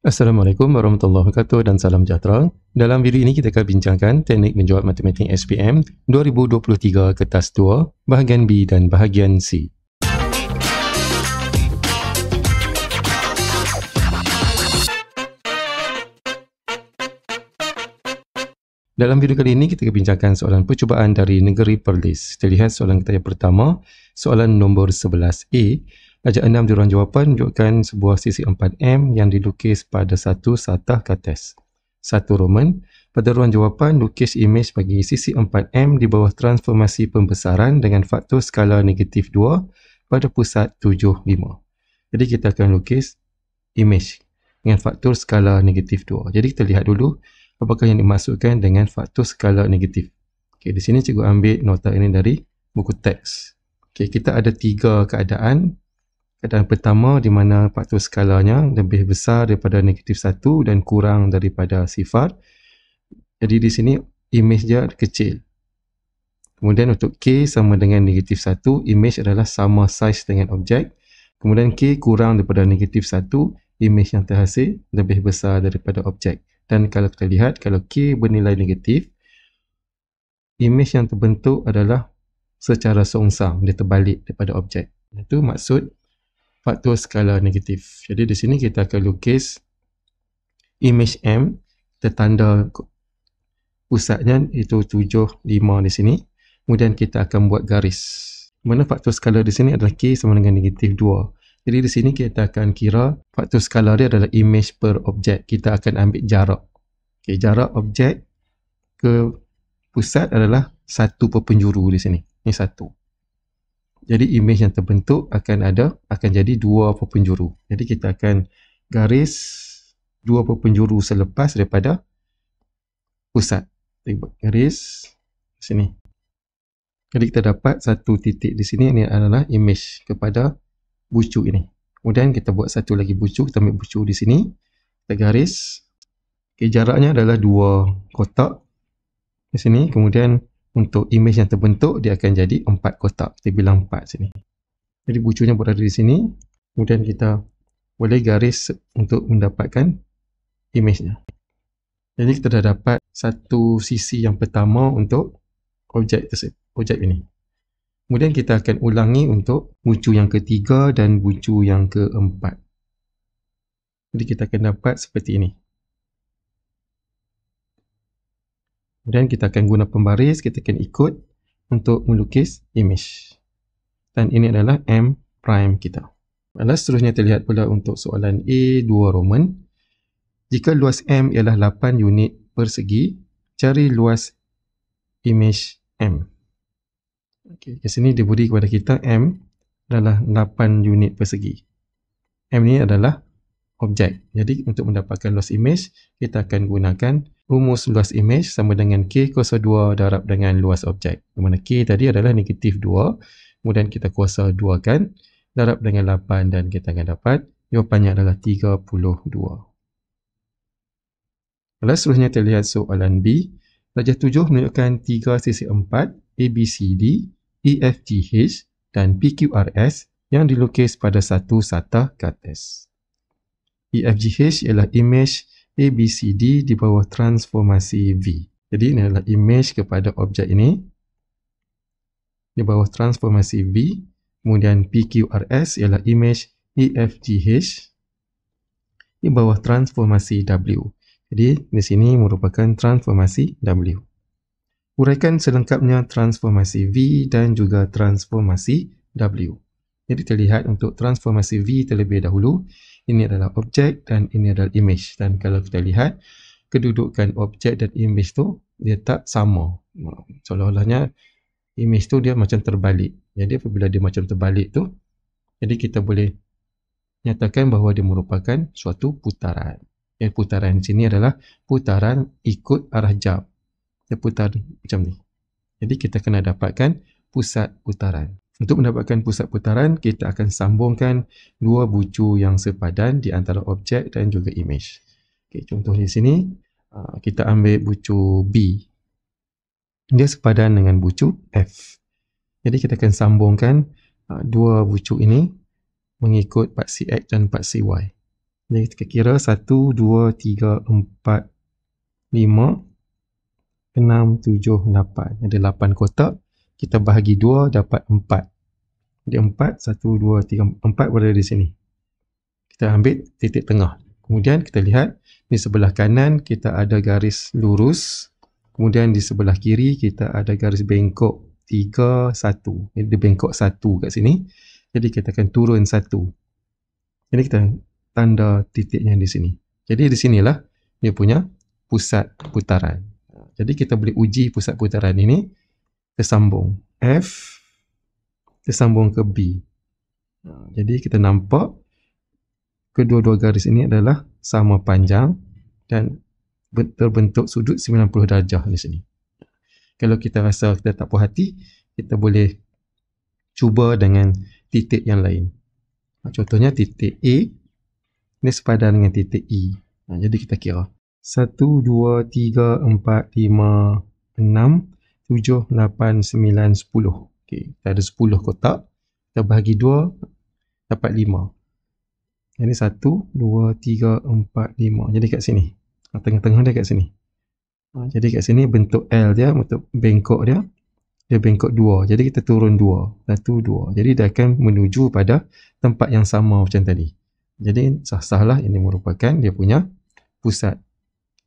Assalamualaikum warahmatullahi wabarakatuh dan salam sejahtera. Dalam video ini kita akan bincangkan teknik menjawab matematik SPM 2023 kertas 2, bahagian B dan bahagian C. Dalam video kali ini kita akan bincangkan soalan percubaan dari negeri Perlis. Kita lihat soalan kita yang pertama, soalan nombor 11A. Ajak 6 juruan jawapan menunjukkan sebuah sisi 4M yang dilukis pada satu satah kates. 1 Roman, pada ruang jawapan lukis imej bagi sisi 4M di bawah transformasi pembesaran dengan faktor skala negatif 2 pada pusat 7, 5. Jadi kita akan lukis imej dengan faktor skala negatif 2. Jadi kita lihat dulu apakah yang dimaksudkan dengan faktor skala negatif. Okey, di sini cikgu ambil nota ini dari buku teks. Okey, kita ada 3 keadaan. Keadaan pertama di mana faktor skalanya lebih besar daripada negatif 1 dan kurang daripada sifar. Jadi di sini imej dia kecil. Kemudian untuk K sama dengan negatif 1, imej adalah sama saiz dengan objek. Kemudian K kurang daripada negatif 1, imej yang terhasil lebih besar daripada objek. Dan kalau kita lihat, kalau K bernilai negatif, imej yang terbentuk adalah secara songsang, dia terbalik daripada objek. Itu maksud faktor skala negatif. Jadi di sini kita akan lukis imej M, kita tanda pusatnya itu 7, 5 di sini. Kemudian kita akan buat garis. Mana faktor skala di sini adalah K sama dengan negatif 2. Jadi di sini kita akan kira faktor skala dia adalah imej per objek. Kita akan ambil jarak. Okay, jarak objek ke pusat adalah 1 perpenjuru di sini. Ini 1. Jadi imej yang terbentuk akan jadi 2 perpenjuru. Jadi kita akan garis 2 perpenjuru selepas daripada pusat. Garis sini. Jadi kita dapat satu titik di sini, ini adalah imej kepada bucu ini. Kemudian kita buat satu lagi bucu, kita ambil bucu di sini. Kita garis. Okay, jaraknya adalah 2 kotak di sini. Kemudian untuk imej yang terbentuk, dia akan jadi 4 kotak. Kita bilang 4 sini. Jadi bucunya berada di sini. Kemudian kita boleh garis untuk mendapatkan imejnya. Jadi kita dah dapat satu sisi yang pertama untuk objek ini. Kemudian kita akan ulangi untuk bucu yang ketiga dan bucu yang keempat. Jadi kita akan dapat seperti ini. Kemudian kita akan guna pembaris, kita akan ikut untuk melukis imej. Dan ini adalah M prime kita. Dan seterusnya terlihat pula untuk soalan A 2 Roman. Jika luas M ialah 8 unit persegi, cari luas imej M. Okey, di sini diberi kepada kita M adalah 8 unit persegi. M ni adalah objek. Jadi untuk mendapatkan luas imej, kita akan gunakan rumus luas imej sama dengan K kuasa 2 darab dengan luas objek. Di mana K tadi adalah negatif 2. Kemudian kita kuasa 2 kan, darab dengan 8 dan kita akan dapat jawapannya adalah 32. Lalu seterusnya terlihat soalan B. Darjah 7 menunjukkan 3 sisi 4 ABCD, EFGH dan PQRS yang dilukis pada satu satah kates. EFGH ialah imej ABCD di bawah transformasi V. Jadi ini adalah imej kepada objek ini di bawah transformasi V. Kemudian PQRS ialah imej EFGH di bawah transformasi W. Jadi di sini merupakan transformasi W. Uraikan selengkapnya transformasi V dan juga transformasi W. Jadi terlihat untuk transformasi V terlebih dahulu. Ini adalah objek dan ini adalah imej. Dan kalau kita lihat, kedudukan objek dan imej tu dia tak sama. Seolah-olahnya imej tu dia macam terbalik. Jadi apabila dia macam terbalik tu, jadi kita boleh nyatakan bahawa dia merupakan suatu putaran. Yang putaran di sini adalah putaran ikut arah jam. Dia putar macam ni. Jadi kita kena dapatkan pusat putaran. Untuk mendapatkan pusat putaran, kita akan sambungkan dua bucu yang sepadan di antara objek dan juga imej. Okay, contoh di sini, kita ambil bucu B. Dia sepadan dengan bucu F. Jadi kita akan sambungkan dua bucu ini mengikut paksi X dan paksi Y. Jadi kita kira 1, 2, 3, 4, 5, 6, 7, 8. Ada 8 kotak. Kita bahagi 2 dapat 4. Jadi 4, 1, 2, 3, 4 berada di sini. Kita ambil titik tengah. Kemudian kita lihat di sebelah kanan kita ada garis lurus. Kemudian di sebelah kiri kita ada garis bengkok 3, 1. Jadi dia bengkok 1 kat sini. Jadi kita akan turun 1. Jadi kita tanda titiknya di sini. Jadi di sinilah dia punya pusat putaran. Jadi kita boleh uji pusat putaran ini tersambung F tersambung ke B. Jadi kita nampak kedua-dua garis ini adalah sama panjang dan terbentuk sudut 90 darjah di sini. Kalau kita rasa kita tak puas hati, kita boleh cuba dengan titik yang lain. Contohnya titik A ini sepadan dengan titik E. Jadi kita kira 1, 2, 3, 4, 5, 6, 7, 8, 9, 10. Okay, kita ada 10 kotak. Kita bahagi 2 dapat 5. Jadi 1, 2, 3, 4, 5. Jadi kat sini. Tengah-tengah dia kat sini. Jadi kat sini bentuk L dia, bentuk bengkok dia. Dia bengkok 2. Jadi kita turun 2. 1, 2. Jadi dia akan menuju pada tempat yang sama macam tadi. Jadi sah-sahlah ini merupakan dia punya pusat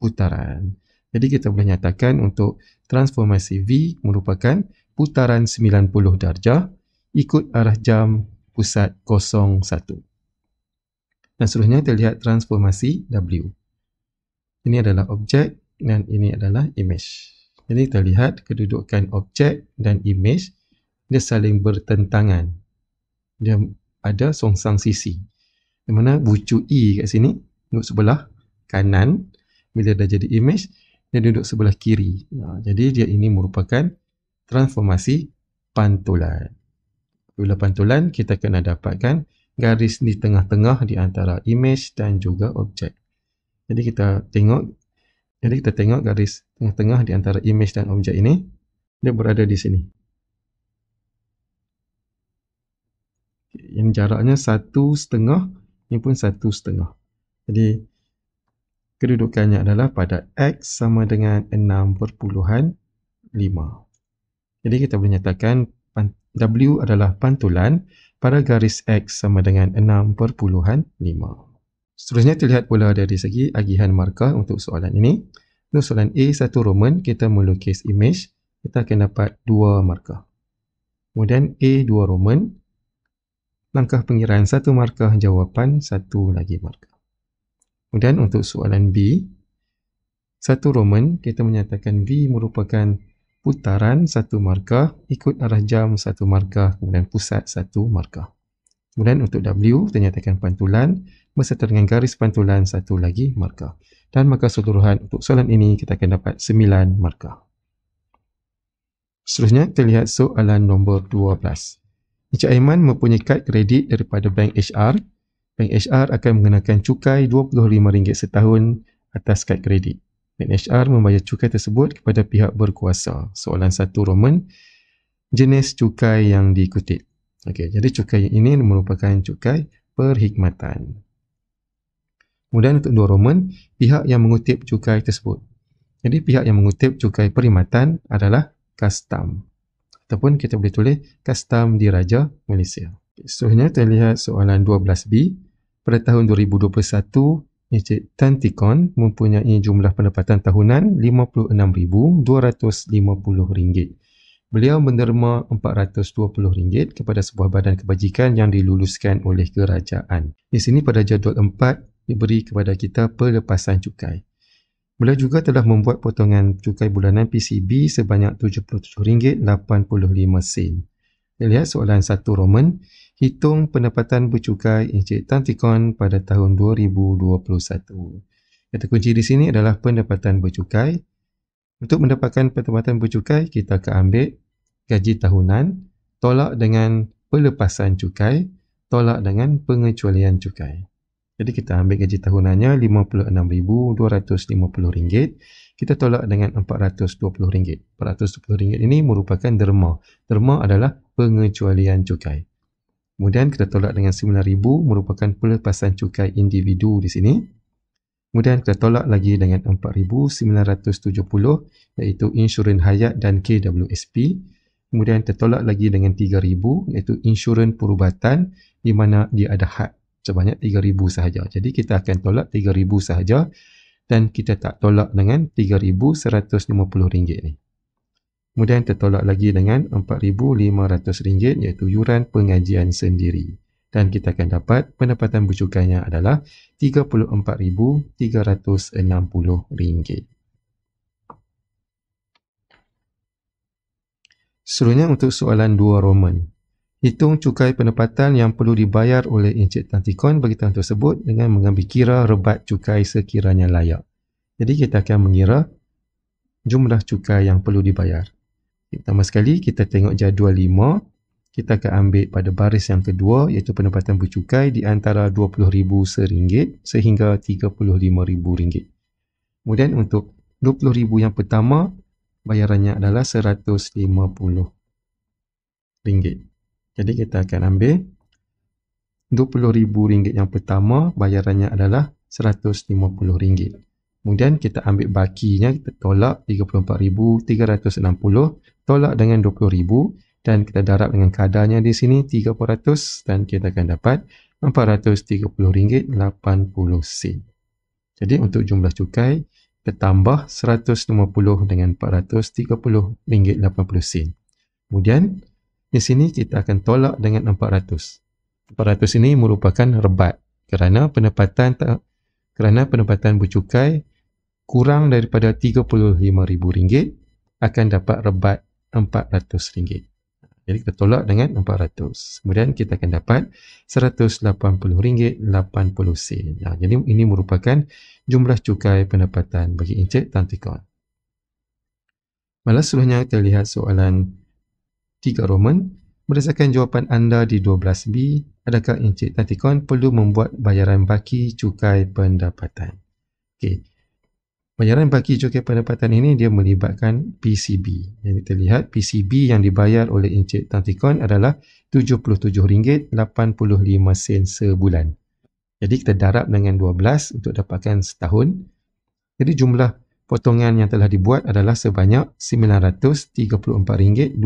putaran. Jadi kita boleh nyatakan untuk transformasi V merupakan putaran 90 darjah ikut arah jam pusat 01. Dan seterusnya kita lihat transformasi W. Ini adalah objek dan ini adalah image. Jadi kita lihat kedudukan objek dan image dia saling bertentangan. Dia ada songsang sisi. Di mana bucu E kat sini duduk sebelah kanan. Bila dah jadi image, dia duduk sebelah kiri. Jadi dia ini merupakan transformasi pantulan. Bila pantulan, kita kena dapatkan garis di tengah-tengah di antara image dan juga objek. Jadi kita tengok garis tengah-tengah di antara image dan objek ini, dia berada di sini. Yang jaraknya 1,5, ini pun 1,5. Jadi kedudukannya adalah pada X sama dengan 6,5. Jadi kita boleh nyatakan W adalah pantulan pada garis X sama dengan 6,5. Seterusnya kita lihat pula dari segi agihan markah untuk soalan ini. Untuk soalan A1 Roman, kita melukis image, kita akan dapat 2 markah. Kemudian A2 Roman, langkah pengiraan 1 markah, jawapan 1 lagi markah. Kemudian untuk soalan B, 1 Roman, kita menyatakan V merupakan putaran 1 markah, ikut arah jam 1 markah, kemudian pusat 1 markah. Kemudian untuk W, kita nyatakan pantulan, beserta dengan garis pantulan 1 lagi markah. Dan markah keseluruhan untuk soalan ini kita akan dapat 9 markah. Seterusnya, kita lihat soalan nombor 12. Encik Aiman mempunyai kad kredit daripada Bank HR. Bank HR akan mengenakan cukai RM25 setahun atas kad kredit. Bank HR membayar cukai tersebut kepada pihak berkuasa. Soalan 1 Roman, jenis cukai yang dikutip. Okey, jadi cukai ini merupakan cukai perkhidmatan. Kemudian untuk 2 Roman, pihak yang mengutip cukai tersebut. Jadi pihak yang mengutip cukai perkhidmatan adalah custom. Ataupun kita boleh tulis custom Diraja Malaysia. Seterusnya kita lihat soalan 12B. Pada tahun 2021, Encik Tan Tikon mempunyai jumlah pendapatan tahunan RM56,250. Beliau menderma RM420 kepada sebuah badan kebajikan yang diluluskan oleh kerajaan. Di sini pada jadual 4 diberi kepada kita pelepasan cukai. Beliau juga telah membuat potongan cukai bulanan PCB sebanyak RM77.85. Kita lihat soalan 1 Roman, hitung pendapatan bercukai Encik Tan Tikon pada tahun 2021. Kata kunci di sini adalah pendapatan bercukai. Untuk mendapatkan pendapatan bercukai, kita akan ambil gaji tahunan, tolak dengan pelepasan cukai, tolak dengan pengecualian cukai. Jadi kita ambil gaji tahunannya RM56,250. Kita tolak dengan RM420. RM420 ini merupakan derma. Derma adalah pengecualian cukai. Kemudian kita tolak dengan 9,000 merupakan pelepasan cukai individu di sini. Kemudian kita tolak lagi dengan 4,970 iaitu insurans hayat dan KWSP. Kemudian kita tolak lagi dengan 3,000 iaitu insurans perubatan di mana dia ada had sebanyak 3,000 sahaja. Jadi kita akan tolak 3,000 sahaja dan kita tak tolak dengan RM3,150 ni. Kemudian kita tolak lagi dengan RM4,500 iaitu yuran pengajian sendiri. Dan kita akan dapat pendapatan bercukainya adalah RM34,360. Seterusnya untuk soalan 2 Roman. Hitung cukai pendapatan yang perlu dibayar oleh Encik Tan Tikon bagi tahun tersebut dengan mengambil kira rebat cukai sekiranya layak. Jadi kita akan mengira jumlah cukai yang perlu dibayar. Pertama sekali kita tengok jadual 5. Kita akan ambil pada baris yang kedua iaitu pendapatan bercukai di antara RM20,000 sehingga RM35,000. Kemudian untuk RM20,000 yang pertama bayarannya adalah RM150. Jadi kita akan ambil RM20,000 yang pertama bayarannya adalah RM150. Kemudian kita ambil bakinya, kita tolak RM34,360 tolak dengan RM20,000 dan kita darab dengan kadarnya di sini 3% dan kita akan dapat RM430.80. Jadi untuk jumlah cukai kita tambah 150 dengan RM430.80. Kemudian di sini kita akan tolak dengan 400. 400 ini merupakan rebat kerana pendapatan bercukai kurang daripada RM35,000 akan dapat rebat RM400. Jadi kita tolak dengan 400. Kemudian kita akan dapat RM180.80. Jadi ini merupakan jumlah cukai pendapatan bagi Encik Tan Tikon. Malah seterusnya kita lihat soalan 3 Roman. Berdasarkan jawapan anda di 12B, adakah Encik Tan Tikon perlu membuat bayaran baki cukai pendapatan? Okey. Bayaran baki cukai pendapatan ini dia melibatkan PCB. Yang kita lihat PCB yang dibayar oleh Encik Tan Tikon adalah RM77.85 sebulan. Jadi kita darab dengan 12 untuk dapatkan setahun. Jadi jumlah potongan yang telah dibuat adalah sebanyak RM934.20.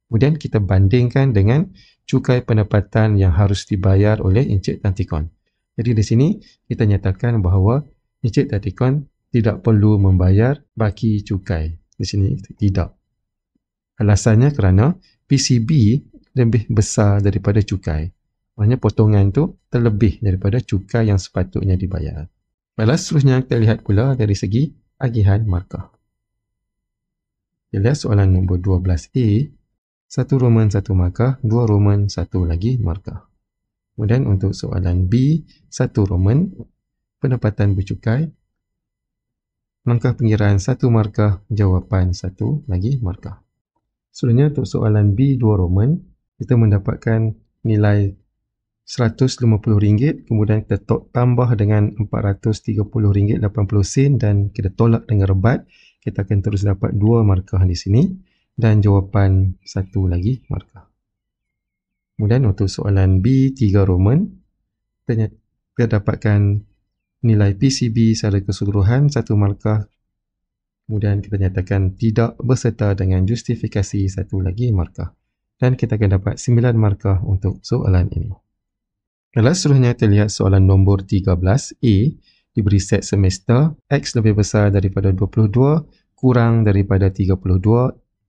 Kemudian kita bandingkan dengan cukai pendapatan yang harus dibayar oleh Encik Tan Tikon. Jadi di sini kita nyatakan bahawa Encik Tan Tikon tidak perlu membayar baki cukai. Di sini tidak. Alasannya kerana PCB lebih besar daripada cukai. Maksudnya potongan itu terlebih daripada cukai yang sepatutnya dibayar. Baiklah, seterusnya kita lihat pula dari segi agihan markah. Kita lihat soalan nombor 12A. 1 Roman 1 markah, 2 Roman 1 lagi markah. Kemudian untuk soalan B, 1 Roman pendapatan bercukai, langkah pengiraan 1 markah, jawapan 1 lagi markah. Selanjutnya untuk soalan B 2 Roman, kita mendapatkan nilai RM150, kemudian kita tambah dengan RM430.80 dan kita tolak dengan rebat, kita akan terus dapat 2 markah di sini dan jawapan 1 lagi markah. Kemudian untuk soalan B 3 Roman, kita dapatkan nilai PCB secara keseluruhan 1 markah. Kemudian kita nyatakan tidak berserta dengan justifikasi 1 lagi markah. Dan kita akan dapat 9 markah untuk soalan ini. Kalau seterusnya kita lihat soalan nombor 13A. Diberi set semester X lebih besar daripada 22 kurang daripada 32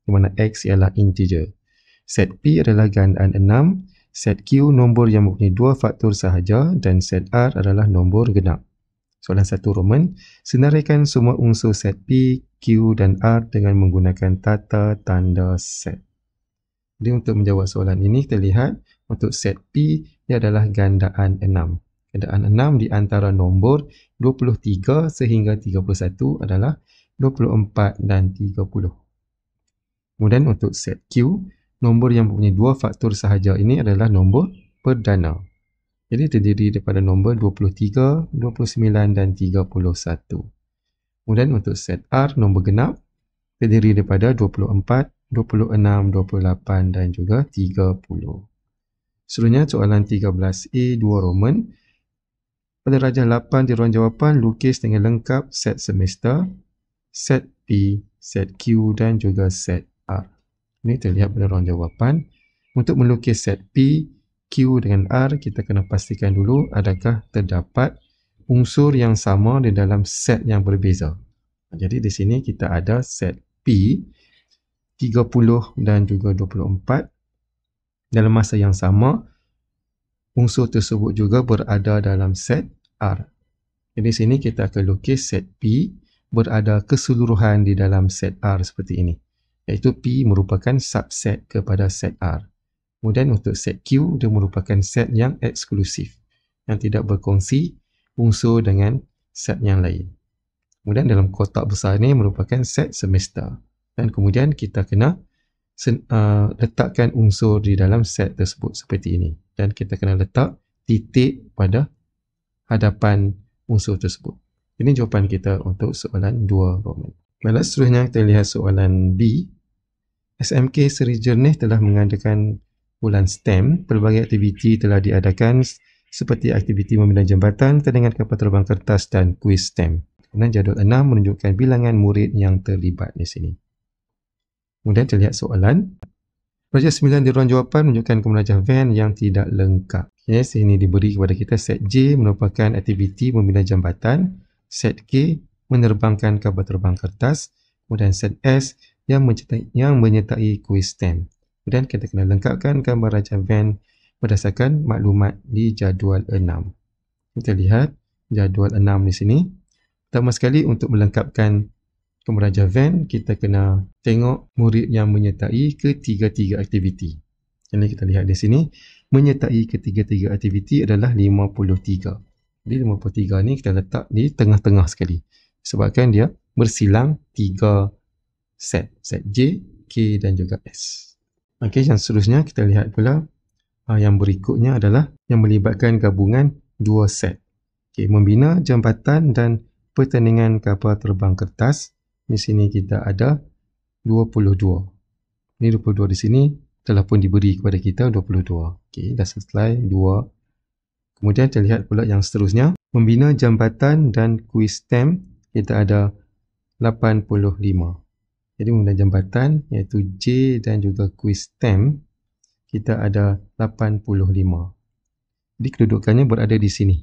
di mana X ialah integer. Set P adalah gandaan 6. Set Q nombor yang mempunyai 2 faktor sahaja dan set R adalah nombor genap. Soalan 1 Roman, senaraikan semua unsur set P, Q dan R dengan menggunakan tata tanda set. Jadi untuk menjawab soalan ini, kita lihat untuk set P, dia adalah gandaan 6. Gandaan 6 di antara nombor 23 sehingga 31 adalah 24 dan 30. Kemudian untuk set Q, nombor yang mempunyai 2 faktor sahaja ini adalah nombor perdana. Jadi terdiri daripada nombor 23, 29 dan 31. Kemudian untuk set R, nombor genap, terdiri daripada 24, 26, 28 dan juga 30. Seterusnya soalan 13A 2 Roman. Pada rajah 8 di ruang jawapan, lukis dengan lengkap set semester, set P, set Q dan juga set R. Ini terlihat pada ruang jawapan. Untuk melukis set P, Q dengan R, kita kena pastikan dulu adakah terdapat unsur yang sama di dalam set yang berbeza. Jadi di sini kita ada set P 30 dan juga 24. Dalam masa yang sama, unsur tersebut juga berada dalam set R. Jadi di sini kita akan lukis set P berada keseluruhan di dalam set R seperti ini. Iaitu P merupakan subset kepada set R. Kemudian untuk set Q, dia merupakan set yang eksklusif, yang tidak berkongsi unsur dengan set yang lain. Kemudian dalam kotak besar ini merupakan set semester. Dan kemudian kita kena letakkan unsur di dalam set tersebut seperti ini. Dan kita kena letak titik pada hadapan unsur tersebut. Ini jawapan kita untuk soalan 2 Roman. Baiklah, seterusnya kita lihat soalan B. SMK Seri Jernih telah mengadakan bulan STEM. Pelbagai aktiviti telah diadakan seperti aktiviti membina jambatan, pertandingan kapal terbang kertas dan kuis STEM. Kemudian jadual 6 menunjukkan bilangan murid yang terlibat di sini. Kemudian kita lihat soalan. Rajah 9 di ruang jawapan menunjukkan kemenajah van yang tidak lengkap. Okay, sini diberi kepada kita set J merupakan aktiviti membina jambatan, set K menerbangkan kapal terbang kertas, kemudian set S yang menyertai kuis STEM. Kemudian kita kena lengkapkan gambar rajah van berdasarkan maklumat di jadual 6. Kita lihat jadual 6 di sini. Pertama sekali untuk melengkapkan Kemerajah van, kita kena tengok murid yang menyertai ketiga-tiga aktiviti. Jadi kita lihat di sini, menyertai ketiga-tiga aktiviti adalah 53. Jadi 53 ni kita letak di tengah-tengah sekali. Sebabkan dia bersilang 3 set. Set J, K dan juga S. Okey, yang seterusnya kita lihat pula yang berikutnya adalah yang melibatkan gabungan 2 set. Okey, membina jambatan dan pertandingan kapal terbang kertas. Di sini kita ada 22. Ini 22 di sini telah pun diberi kepada kita 22. Okey, dah selesai 2. Kemudian kita lihat pula yang seterusnya. Membina jambatan dan kuis STEM kita ada 85. Jadi membina jambatan iaitu J dan juga kuis STEM kita ada 85. Jadi kedudukannya berada di sini.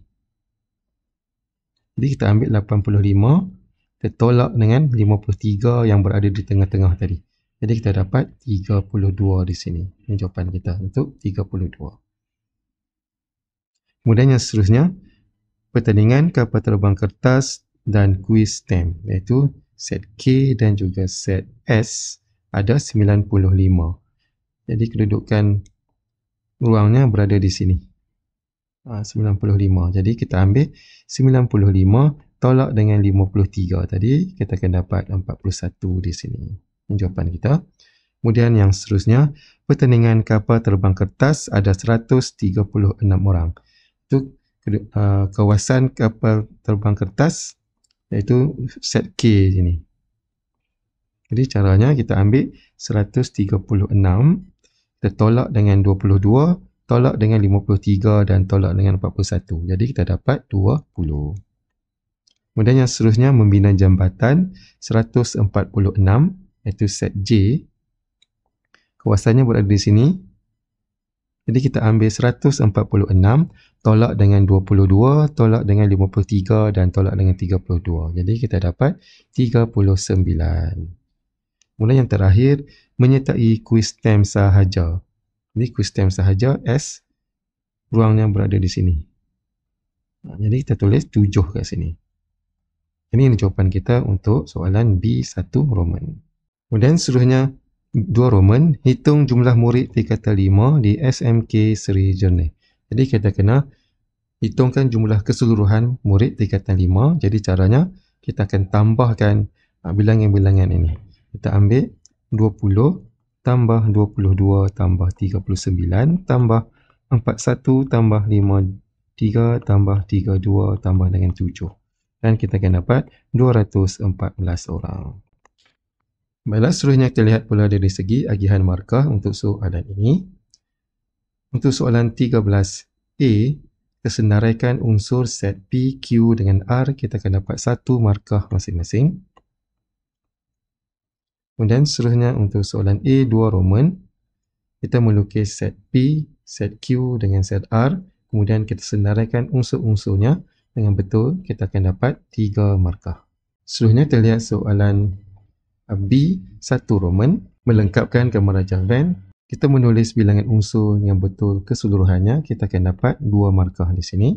Jadi kita ambil 85. Kita tolak dengan 53 yang berada di tengah-tengah tadi. Jadi kita dapat 32 di sini. Ini jawapan kita untuk 32. Kemudian yang seterusnya, pertandingan kapal terbang kertas dan kuis STEM, iaitu set K dan juga set S ada 95. Jadi kedudukan ruangnya berada di sini. 95. Jadi kita ambil 95 tolak dengan 53 tadi, kita akan dapat 41 di sini. Ini jawapan kita. Kemudian yang seterusnya, pertandingan kapal terbang kertas ada 136 orang. Itu kawasan kapal terbang kertas, iaitu set K sini. Jadi caranya kita ambil 136, kita tolak dengan 22, tolak dengan 53 dan tolak dengan 41. Jadi kita dapat 20. Kemudian yang seterusnya membina jambatan 146 iaitu set J. Kawasannya berada di sini. Jadi kita ambil 146 tolak dengan 22, tolak dengan 53 dan tolak dengan 32. Jadi kita dapat 39. Kemudian yang terakhir menyertai kuis STEM sahaja. Jadi kuis STEM sahaja S ruangnya berada di sini. Jadi kita tulis 7 kat sini. Ini jawapan kita untuk soalan B1 Roman. Kemudian seterusnya 2 Roman, hitung jumlah murid tingkatan 5 di SMK Seri Jernih. Jadi kita kena hitungkan jumlah keseluruhan murid tingkatan 5. Jadi caranya kita akan tambahkan bilangan-bilangan ini. Kita ambil 20 tambah 22 tambah 39 tambah 41 tambah 53 tambah 32 tambah dengan 7. Dan kita akan dapat 214 orang. Baiklah, seterusnya kita lihat pula dari segi agihan markah untuk soalan ini. Untuk soalan 13A, kita senaraikan unsur set P, Q dengan R, kita akan dapat 1 markah masing-masing. Kemudian seterusnya untuk soalan A2 Roman, kita melukis set P, set Q dengan set R, kemudian kita senaraikan unsur-unsurnya dengan betul, kita akan dapat 3 markah. Seterusnya terlihat soalan B1 Roman, melengkapkan gambar rajah Venn. Kita menulis bilangan unsur yang betul keseluruhannya, kita akan dapat 2 markah di sini.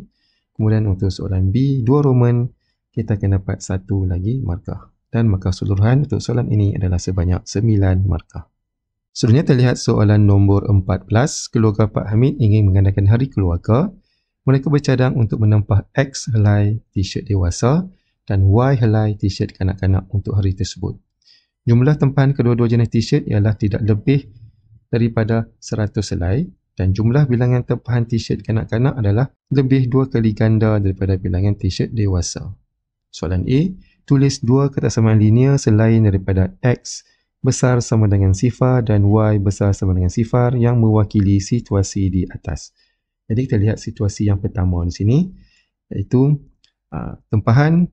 Kemudian untuk soalan B2 Roman, kita akan dapat 1 lagi markah. Dan markah keseluruhan untuk soalan ini adalah sebanyak 9 markah. Seterusnya terlihat soalan nombor 14. Keluarga Pak Hamid ingin mengadakan hari keluarga. Mereka bercadang untuk menempah X helai t-shirt dewasa dan Y helai t-shirt kanak-kanak untuk hari tersebut. Jumlah tempahan kedua-dua jenis t-shirt ialah tidak lebih daripada 100 helai dan jumlah bilangan tempahan t-shirt kanak-kanak adalah lebih 2 kali ganda daripada bilangan t-shirt dewasa. Soalan A, tulis 2 ketaksamaan linear selain daripada X besar sama dengan sifar dan Y besar sama dengan sifar yang mewakili situasi di atas. Jadi kita lihat situasi yang pertama di sini, iaitu tempahan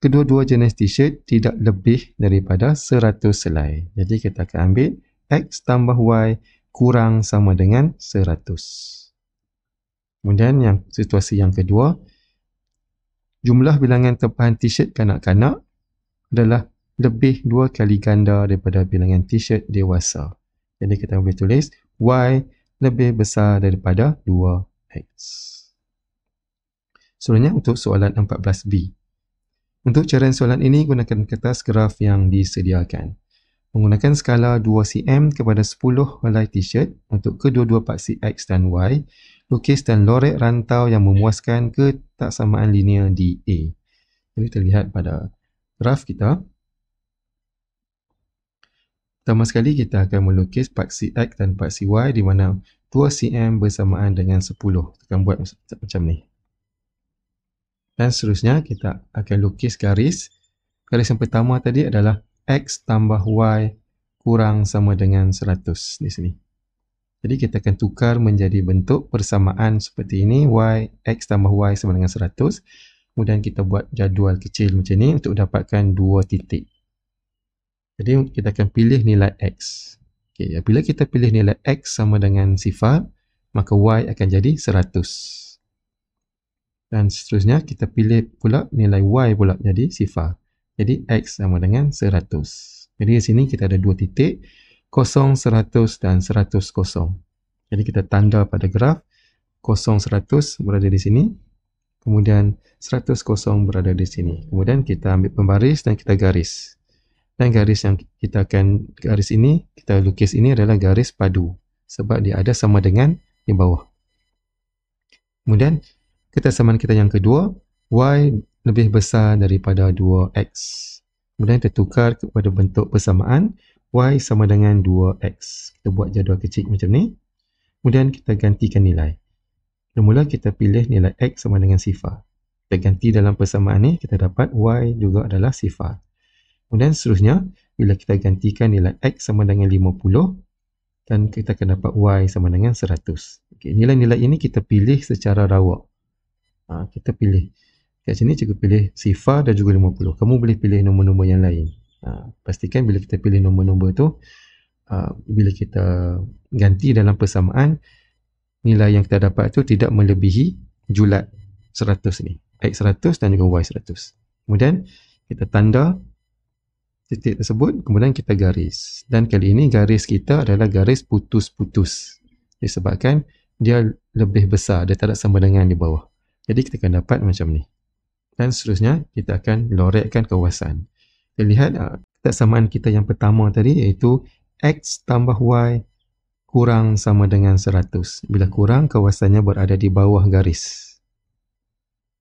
kedua-dua jenis t-shirt tidak lebih daripada 100 helai. Jadi kita akan ambil X tambah Y kurang sama dengan 100. Kemudian situasi yang kedua, jumlah bilangan tempahan t-shirt kanak-kanak adalah lebih 2 kali ganda daripada bilangan t-shirt dewasa. Jadi kita boleh tulis Y lebih besar daripada 2X. Seterusnya untuk soalan 14B. Untuk carian soalan ini, gunakan kertas graf yang disediakan. Menggunakan skala 2 cm kepada 10 helai t-shirt untuk kedua-dua paksi X dan Y, lukis dan lorek rantau yang memuaskan ketaksamaan linear di A. Jadi terlihat pada graf kita. Pertama sekali kita akan melukis paksi X dan paksi Y di mana 2 cm bersamaan dengan 10. Kita akan buat macam ni. Dan seterusnya kita akan lukis garis. Garis yang pertama tadi adalah X tambah Y kurang sama dengan 100 di sini. Jadi kita akan tukar menjadi bentuk persamaan seperti ini. X tambah Y sama dengan 100. Kemudian kita buat jadual kecil macam ni untuk dapatkan 2 titik. Jadi kita akan pilih nilai X. Okay, bila kita pilih nilai X sama dengan sifar, maka Y akan jadi 100. Dan seterusnya kita pilih pula nilai Y pula jadi sifar. Jadi X sama dengan 100. Jadi di sini kita ada 2 titik, 0, 100 dan 100, 0. Jadi kita tanda pada graf, 0, 100 berada di sini. Kemudian 100, 0 berada di sini. Kemudian kita ambil pembaris dan kita garis. Dan garis yang kita akan, garis ini, kita lukis ini adalah garis padu. Sebab dia ada sama dengan di bawah. Kemudian ketaksamaan kita yang kedua, Y lebih besar daripada 2X. Kemudian kita tukar kepada bentuk persamaan, Y sama dengan 2X. Kita buat jadual kecil macam ni. Kemudian kita gantikan nilai. Mula kita pilih nilai X sama dengan sifar. Kita ganti dalam persamaan ni, kita dapat Y juga adalah sifar. Kemudian seterusnya, bila kita gantikan nilai X sama dengan 50, dan kita akan dapat Y sama dengan 100. Okay, nilai-nilai ini kita pilih secara rawak. Kita pilih. Kat sini cikgu pilih sifar dan juga 50. Kamu boleh pilih nombor-nombor yang lain. Pastikan bila kita pilih nombor-nombor tu, bila kita ganti dalam persamaan, nilai yang kita dapat tu tidak melebihi julat 100 ni. X 100 dan juga Y 100. Kemudian kita tanda titik tersebut, kemudian kita garis. Dan kali ini garis kita adalah garis putus-putus. Disebabkan dia lebih besar, dia tak ada sama dengan di bawah. Jadi kita akan dapat macam ni. Dan seterusnya kita akan lorekkan kawasan. Kita lihat ketaksamaan kita yang pertama tadi iaitu X tambah Y kurang sama dengan 100. Bila kurang, kawasannya berada di bawah garis.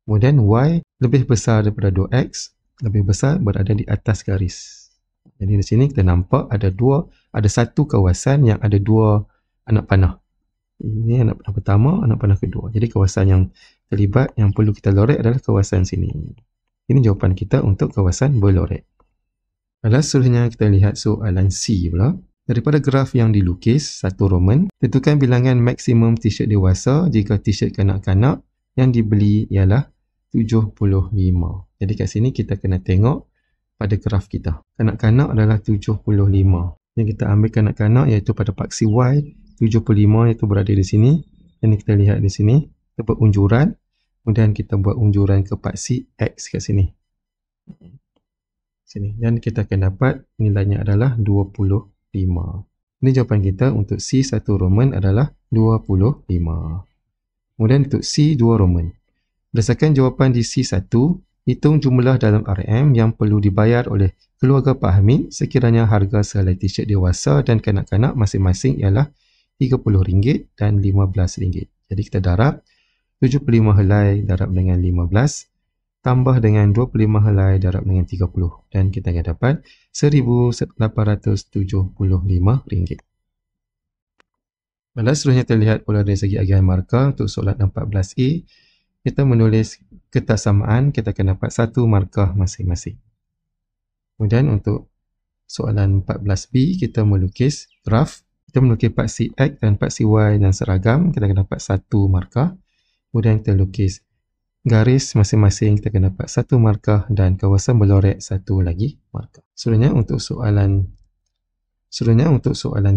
Kemudian Y lebih besar daripada 2X, lebih besar berada di atas garis. Jadi di sini kita nampak ada satu kawasan yang ada 2 anak panah. Ini anak panah pertama, anak panah kedua. Jadi kawasan yang terlibat yang perlu kita lorek adalah kawasan sini. Ini jawapan kita untuk kawasan berlorek. Seterusnya kita lihat soalan C pula. Daripada graf yang dilukis, satu Roman, tentukan bilangan maksimum t-shirt dewasa jika t-shirt kanak-kanak yang dibeli ialah 75. Jadi kat sini kita kena tengok pada graf kita. Kanak-kanak adalah 75. Jadi kita ambil kanak-kanak iaitu pada paksi Y, 75 iaitu berada di sini. Dan kita lihat di sini, kita buat unjuran. Kemudian kita buat unjuran ke paksi X kat sini. Dan kita akan dapat nilainya adalah 25. Ini jawapan kita untuk C1 Roman adalah 25. Kemudian untuk C2 Roman. Berdasarkan jawapan di C1, hitung jumlah dalam RM yang perlu dibayar oleh keluarga Pak Hamid sekiranya harga sehelai t-shirt dewasa dan kanak-kanak masing-masing ialah RM30 dan RM15. Jadi kita darab 75 helai darab dengan 15 tambah dengan 25 helai darab dengan 30 dan kita akan dapat RM1,875. Baiklah, seterusnya terlihat pula dari segi agihan markah untuk soalan 14A. Kita menulis ketersamaan, kita akan dapat satu markah masing-masing. Kemudian untuk soalan 14B, kita melukis graf. Kita melukis paksi X dan paksi Y yang seragam, kita akan dapat satu markah. Kemudian kita lukis garis masing-masing, kita akan dapat satu markah dan kawasan berlorek satu lagi markah. Seterusnya untuk soalan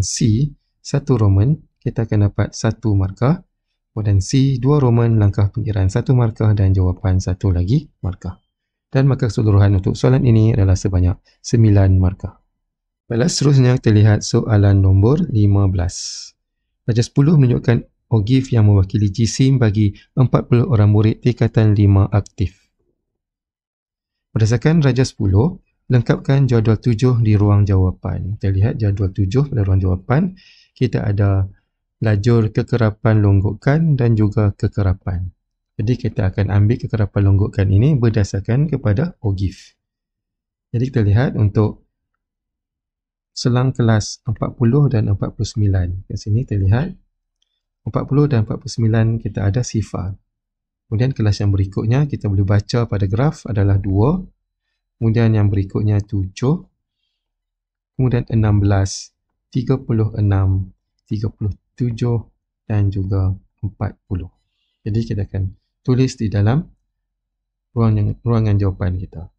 C, 1 Roman, kita akan dapat satu markah. Kemudian C, 2 Roman, langkah pengiraan satu markah dan jawapan satu lagi markah. Dan markah keseluruhan untuk soalan ini adalah sebanyak 9 markah. Baiklah, seterusnya kita lihat soalan nombor 15. Darjah 10 menunjukkan OGIF yang mewakili jisim bagi 40 orang murid tingkatan 5 aktif. Berdasarkan darjah 10, lengkapkan jadual 7 di ruang jawapan. Kita lihat jadual 7 pada ruang jawapan. Kita ada lajur kekerapan longgokan dan juga kekerapan. Jadi kita akan ambil kekerapan longgokan ini berdasarkan kepada OGIF. Jadi kita lihat untuk selang kelas 40 dan 49. Kat sini kita lihat 40 dan 49 kita ada sifar. Kemudian kelas yang berikutnya kita boleh baca pada graf adalah 2. Kemudian yang berikutnya 7. Kemudian 16, 36, 37 dan juga 40. Jadi kita akan tulis di dalam ruangan jawapan kita.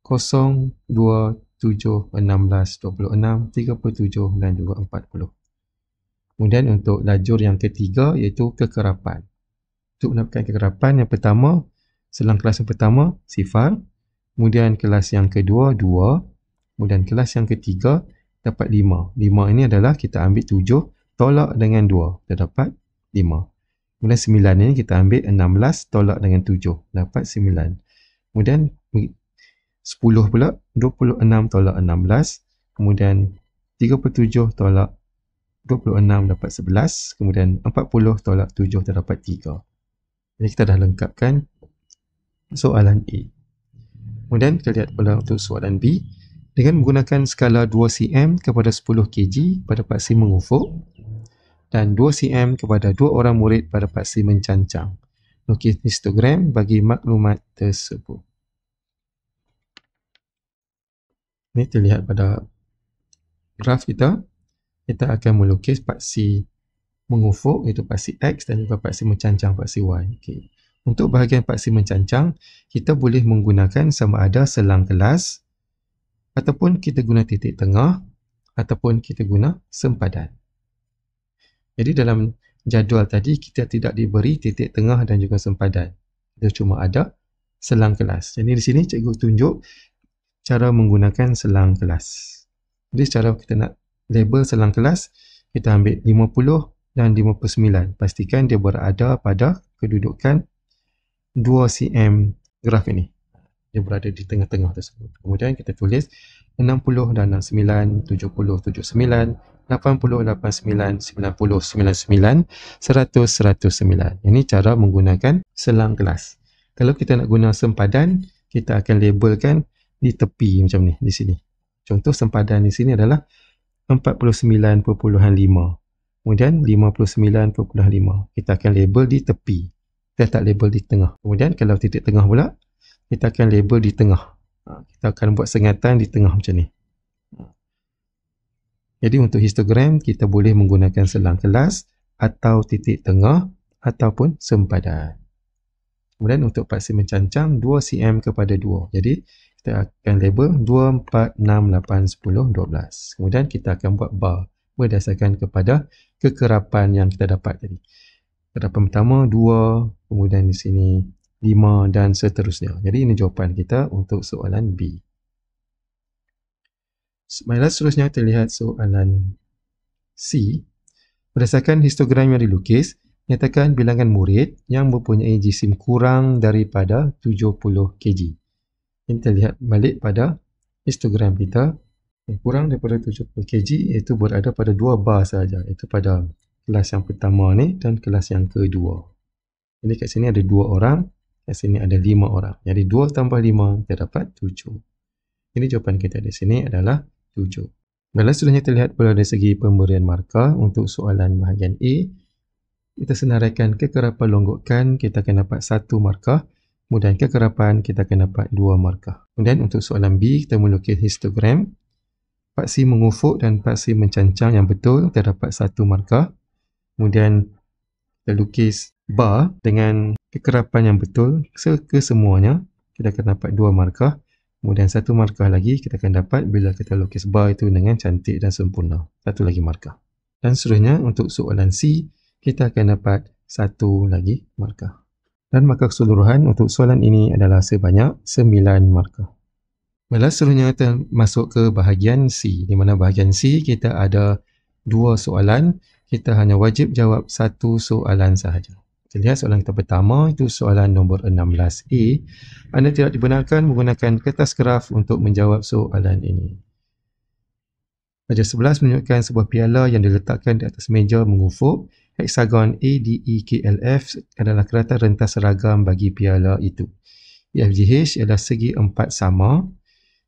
0, 2, 7, 16, 26, 37 dan juga 40. Kemudian untuk lajur yang ketiga iaitu kekerapan. Untuk mendapatkan kekerapan yang pertama, selang kelas yang pertama, sifar. Kemudian kelas yang kedua, 2. Kemudian kelas yang ketiga, dapat 5. 5 ini adalah kita ambil 7, tolak dengan 2. Kita dapat 5. Kemudian 9 ini kita ambil 16, tolak dengan 7. Dapat 9. Kemudian 10 pula, 26 tolak 16. Kemudian 37 tolak 26 dapat 11. Kemudian 40 tolak 7 terdapat 3. Jadi kita dah lengkapkan soalan A. Kemudian kita lihat pula untuk soalan B. Dengan menggunakan skala 2 cm kepada 10 kg pada paksi mengufuk dan 2 cm kepada 2 orang murid pada paksi mencancang. Lukis histogram bagi maklumat tersebut. Ini terlihat pada graf kita. Kita akan melukis paksi mengufuk iaitu paksi X dan juga paksi mencancang paksi Y. Okay. Untuk bahagian paksi mencancang, kita boleh menggunakan sama ada selang kelas ataupun kita guna titik tengah ataupun kita guna sempadan. Jadi dalam jadual tadi kita tidak diberi titik tengah dan juga sempadan. Kita cuma ada selang kelas. Jadi di sini cikgu tunjuk cara menggunakan selang kelas. Jadi secara kita nak label selang kelas, kita ambil 50 dan 59. Pastikan dia berada pada kedudukan 2 cm graf ini. Dia berada di tengah-tengah tersebut. Kemudian kita tulis 60 dan 69, 70, 79, 80, 89, 90, 99, 100, 109. Ini cara menggunakan selang kelas. Kalau kita nak guna sempadan, kita akan labelkan di tepi macam ni, di sini. Contoh sempadan di sini adalah 49.5. Kemudian 59.5. Kita akan label di tepi. Kita tak label di tengah. Kemudian kalau titik tengah pula, kita akan label di tengah. Kita akan buat sengatan di tengah macam ni. Jadi untuk histogram, kita boleh menggunakan selang kelas atau titik tengah ataupun sempadan. Kemudian untuk paksi mencancang 2 cm kepada 2. Jadi kita akan label 2, 4, 6, 8, 10, 12. Kemudian kita akan buat bar berdasarkan kepada kekerapan yang kita dapat tadi. Kekerapan pertama 2, kemudian di sini 5 dan seterusnya. Jadi ini jawapan kita untuk soalan B. Baiklah, seterusnya kita lihat soalan C. Berdasarkan histogram yang dilukis, nyatakan bilangan murid yang mempunyai jisim kurang daripada 70 kg. Kita lihat balik pada histogram kita. Yang kurang daripada 70 kg iaitu berada pada 2 bar sahaja. Itu pada kelas yang pertama ni dan kelas yang kedua. Jadi kat sini ada 2 orang, kat sini ada 5 orang. Jadi 2 tambah 5 kita dapat 7. Ini jawapan kita di sini adalah 7. Dalam seterusnya kita lihat pula dari segi pemberian markah untuk soalan bahagian A. Kita senaraikan kekerapan longgokan, kita akan dapat 1 markah. Kemudian kekerapan kita akan dapat 2 markah. Kemudian untuk soalan B, kita melukis histogram. Paksi mengufuk dan paksi mencancang yang betul, kita dapat 1 markah. Kemudian kita lukis bar dengan kekerapan yang betul kesemuanya, kita akan dapat 2 markah. Kemudian 1 markah lagi kita akan dapat bila kita lukis bar itu dengan cantik dan sempurna. 1 lagi markah. Dan seterusnya untuk soalan C, kita akan dapat 1 lagi markah. Dan markah keseluruhan untuk soalan ini adalah sebanyak 9 markah. Baiklah, seterusnya kita masuk ke bahagian C. Di mana bahagian C kita ada 2 soalan. Kita hanya wajib jawab 1 soalan sahaja. Kita lihat soalan kita pertama, itu soalan nombor 16A. Anda tidak dibenarkan menggunakan kertas graf untuk menjawab soalan ini. Bahagian 11 menunjukkan sebuah piala yang diletakkan di atas meja mengufuk. Heksagon ADEKLF adalah kerata rentas seragam bagi piala itu. EFGH ialah segi 4 sama.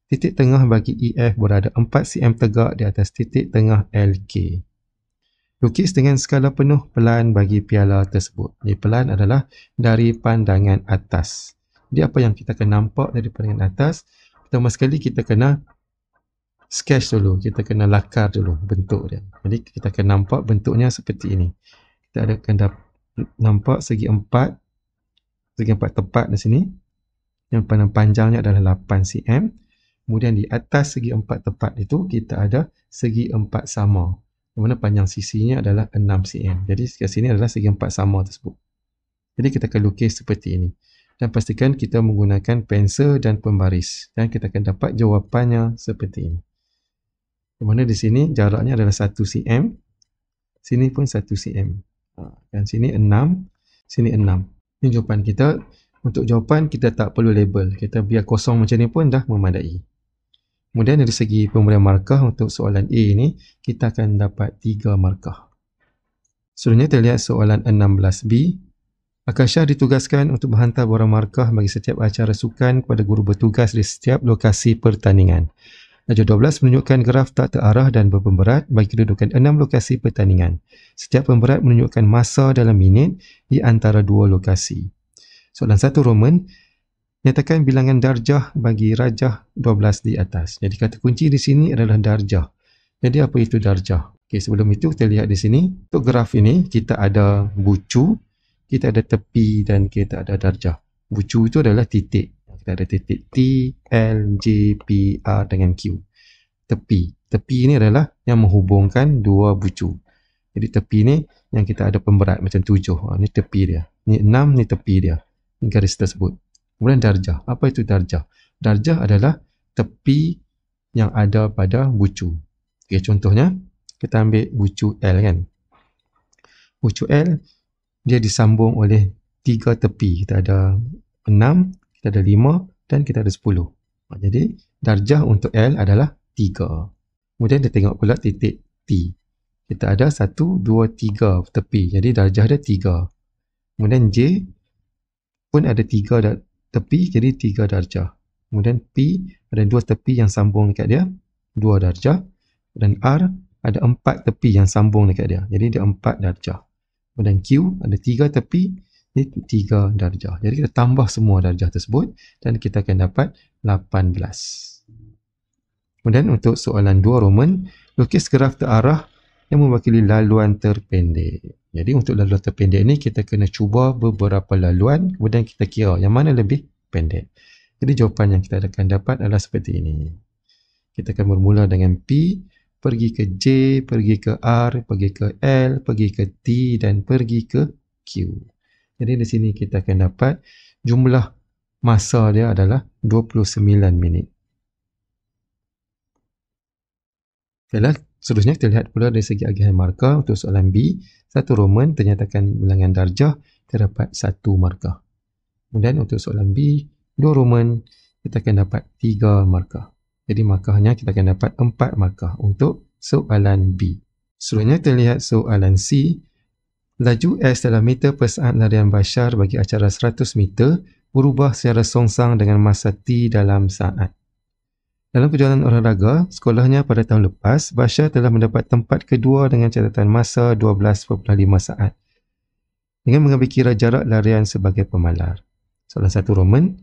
Titik tengah bagi EF berada 4 cm tegak di atas titik tengah LK. Lukis dengan skala penuh pelan bagi piala tersebut. Jadi pelan adalah dari pandangan atas. Jadi apa yang kita akan nampak dari pandangan atas? Pertama sekali kita kena sketch dulu. Kita kena lakar dulu bentuk dia. Jadi kita akan nampak bentuknya seperti ini. Kita akan nampak segi 4 tepat di sini. Yang panjangnya adalah 8 cm. Kemudian di atas segi 4 tepat itu kita ada segi 4 sama. Di mana panjang sisinya adalah 6 cm. Jadi kat sini adalah segi 4 sama tersebut. Jadi kita akan lukis seperti ini. Dan pastikan kita menggunakan pensel dan pembaris. Dan kita akan dapat jawapannya seperti ini. Di mana di sini jaraknya adalah 1 cm. Sini pun 1 cm. Dan sini 6. Sini 6. Ini jawapan kita. Untuk jawapan kita tak perlu label. Kita biar kosong macam ni pun dah memadai. Kemudian dari segi pemberian markah untuk soalan A ini, kita akan dapat 3 markah. Seterusnya kita lihat soalan 16B. Akasha ditugaskan untuk menghantar borang markah bagi setiap acara sukan kepada guru bertugas di setiap lokasi pertandingan. Darjah 12 menunjukkan graf tak terarah dan berpemberat bagi kedudukan 6 lokasi pertandingan. Setiap pemberat menunjukkan masa dalam minit di antara 2 lokasi. Soalan 1 Roman, nyatakan bilangan darjah bagi rajah 12 di atas. Jadi kata kunci di sini adalah darjah. Jadi apa itu darjah? Okey, sebelum itu kita lihat di sini. Untuk graf ini kita ada bucu, kita ada tepi dan kita ada darjah. Bucu itu adalah titik. Kita ada titik T, L, J, P, R dengan Q. Tepi. Tepi ini adalah yang menghubungkan 2 bucu. Jadi tepi ni yang kita ada pemberat macam 7. Ini tepi dia. Ni 6, ni tepi dia. Ini garis tersebut. Kemudian darjah. Apa itu darjah? Darjah adalah tepi yang ada pada bucu. Okay, contohnya, kita ambil bucu L kan. Bucu L, dia disambung oleh 3 tepi. Kita ada 6, kita ada 5 dan kita ada 10. Jadi, darjah untuk L adalah 3. Kemudian kita tengok pula titik T. Kita ada 1, 2, 3 tepi. Jadi, darjah ada 3. Kemudian J pun ada 3 tepi, jadi 3 darjah. Kemudian P ada 2 tepi yang sambung dekat dia, 2 darjah. Dan R ada 4 tepi yang sambung dekat dia, jadi dia 4 darjah. Kemudian Q ada 3 tepi, ini 3 darjah. Jadi kita tambah semua darjah tersebut dan kita akan dapat 18. Kemudian untuk soalan 2 Roman, Lukis graf terarah yang mewakili laluan terpendek. Jadi untuk laluan terpendek ni kita kena cuba beberapa laluan, kemudian kita kira yang mana lebih pendek. Jadi jawapan yang kita akan dapat adalah seperti ini. Kita akan bermula dengan P, pergi ke J, pergi ke R, pergi ke L, pergi ke T dan pergi ke Q. Jadi di sini kita akan dapat jumlah masa dia adalah 29 minit. Baiklah, seterusnya kita lihat pula dari segi agihan markah untuk soalan B. 1 Roman ternyatakan bilangan darjah, terdapat 1 markah. Kemudian untuk soalan B, 2 Roman kita akan dapat 3 markah. Jadi markahnya kita akan dapat 4 markah untuk soalan B. Seterusnya kita lihat soalan C. Laju S dalam meter per saat larian Bashar bagi acara 100 meter berubah secara songsang dengan masa T dalam saat. Dalam perjalanan olahraga, sekolahnya pada tahun lepas, Bashar telah mendapat tempat kedua dengan catatan masa 12.5 saat. Dengan mengambil kira jarak larian sebagai pemalar. Soalan 1 Roman,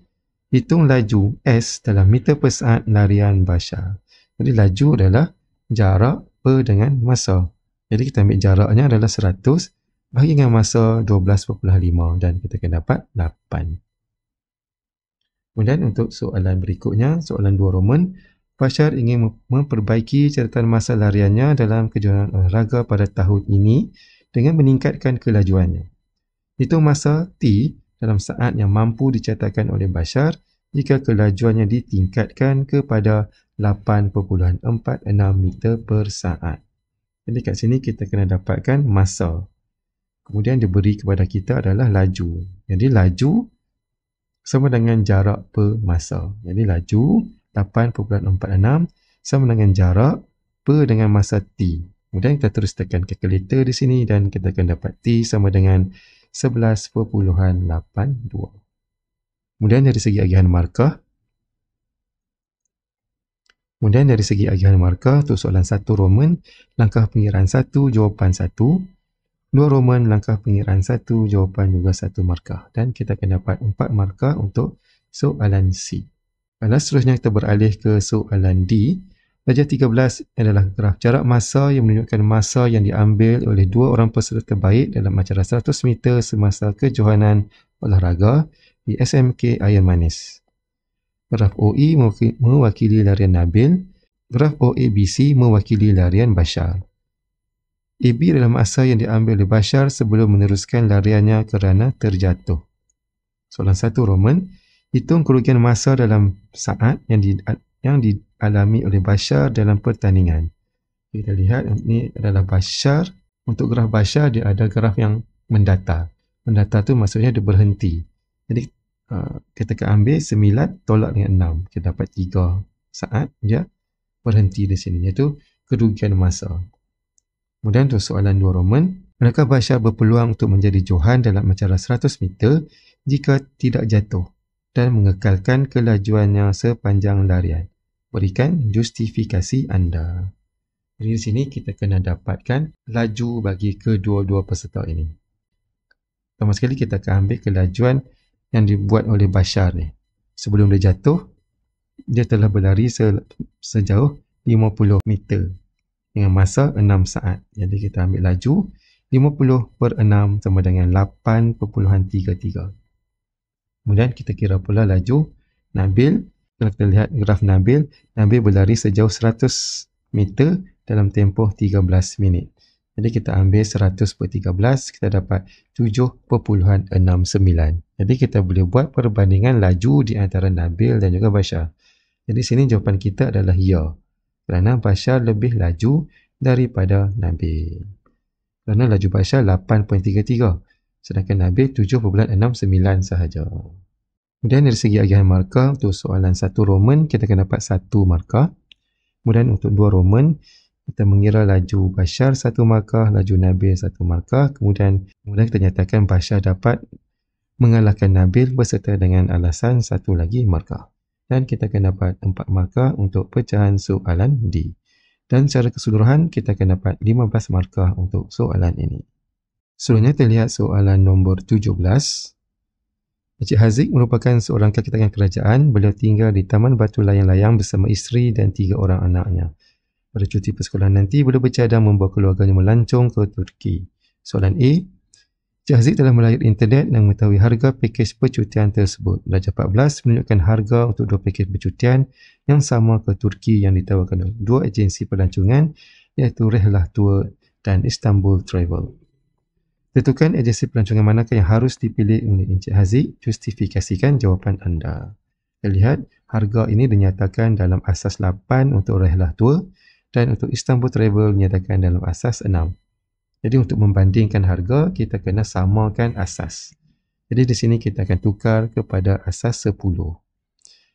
hitung laju S dalam meter per saat larian Bashar. Jadi laju adalah jarak per dengan masa. Jadi kita ambil jaraknya adalah 100 bahagi dengan masa 12.5 dan kita akan dapat 8. Kemudian untuk soalan berikutnya, soalan 2 Roman, Bashar ingin memperbaiki catatan masa lariannya dalam kejuaraan olahraga pada tahun ini dengan meningkatkan kelajuannya. Hitung masa T dalam saat yang mampu dicatatkan oleh Bashar jika kelajuannya ditingkatkan kepada 8.46 meter per saat. Jadi kat sini kita kena dapatkan masa. Kemudian diberi kepada kita adalah laju. Jadi laju sama dengan jarak per masa. Jadi laju 8.46 sama dengan jarak per dengan masa T. Kemudian kita terus tekan kalkulator di sini dan kita akan dapat T sama dengan 11.82. Kemudian dari segi agihan markah. Untuk soalan 1 Roman, langkah pengiraan 1, jawapan 1. 2 Roman, langkah pengiraan 1, jawapan juga 1 markah. Dan kita akan dapat 4 markah untuk soalan C. Baiklah, seterusnya kita beralih ke soalan D. Darjah 13 adalah graf jarak masa yang menunjukkan masa yang diambil oleh 2 orang peserta terbaik dalam acara 100 meter semasa kejohanan olahraga di SMK Ayer Manis. Graf OE mewakili larian Nabil, graf OABC mewakili larian Bashar. AB adalah masa yang diambil oleh Bashar sebelum meneruskan lariannya kerana terjatuh. Soalan 1 Roman, hitung kerugian masa dalam saat yang dialami oleh Bashar dalam pertandingan. Kita lihat ini adalah Bashar. Untuk graf Bashar dia ada graf yang mendatar. Mendatar tu maksudnya dia berhenti. Jadi kita akan ambil 9 tolak dengan 6. Kita dapat 3 saat dia berhenti di sini, iaitu kerugian masa. Kemudian untuk soalan 2 Roman, adakah Bashar berpeluang untuk menjadi johan dalam acara 100 meter jika tidak jatuh dan mengekalkan kelajuannya sepanjang larian? Berikan justifikasi anda. Jadi di sini kita kena dapatkan laju bagi kedua-dua peserta ini. Pertama sekali kita akan ambil kelajuan yang dibuat oleh Bashar ni. Sebelum dia jatuh, dia telah berlari sejauh 50 meter. Dengan masa 6 saat. Jadi kita ambil laju 50/6 sama dengan 8.33. Kemudian kita kira pula laju Nabil. Kalau kita lihat graf Nabil, Nabil berlari sejauh 100 meter dalam tempoh 13 minit. Jadi kita ambil 100/13, kita dapat 7.69. Jadi kita boleh buat perbandingan laju di antara Nabil dan juga Bashar. Jadi sini jawapan kita adalah ya. Kerana Bashar lebih laju daripada Nabil. Kerana laju Bashar 8.33, sedangkan Nabil 7.69 sahaja. Kemudian dari segi agihan markah, untuk soalan 1 Roman, kita akan dapat 1 markah. Kemudian untuk 2 Roman, kita mengira laju Bashar 1 markah, laju Nabil 1 markah. Kemudian kita nyatakan Bashar dapat mengalahkan Nabil berserta dengan alasan 1 lagi markah. Dan kita akan dapat 4 markah untuk pecahan soalan D. Dan secara keseluruhan, kita akan dapat 15 markah untuk soalan ini. Selanjutnya kita lihat soalan nombor 17. Encik Haziq merupakan seorang kaki tangan kerajaan. Beliau tinggal di Taman Batu Layang-Layang bersama isteri dan 3 orang anaknya. pada cuti persekolahan nanti boleh bercadang membawa keluarganya melancong ke Turki. Soalan A. Encik Haziq telah melayar internet dan mengetahui harga pakej percutian tersebut. Darjah 14 menunjukkan harga untuk dua pakej percutian yang sama ke Turki yang ditawarkan oleh dua agensi pelancongan iaitu Rehlah Tour dan Istanbul Travel. Tentukan agensi pelancongan manakah yang harus dipilih oleh Encik Haziq. Justifikasikan jawapan anda. Kita lihat harga ini dinyatakan dalam asas 8 untuk Rehlah Tour dan untuk Istanbul Travel dinyatakan dalam asas 6. Jadi untuk membandingkan harga, kita kena samakan asas. Jadi di sini kita akan tukar kepada asas 10.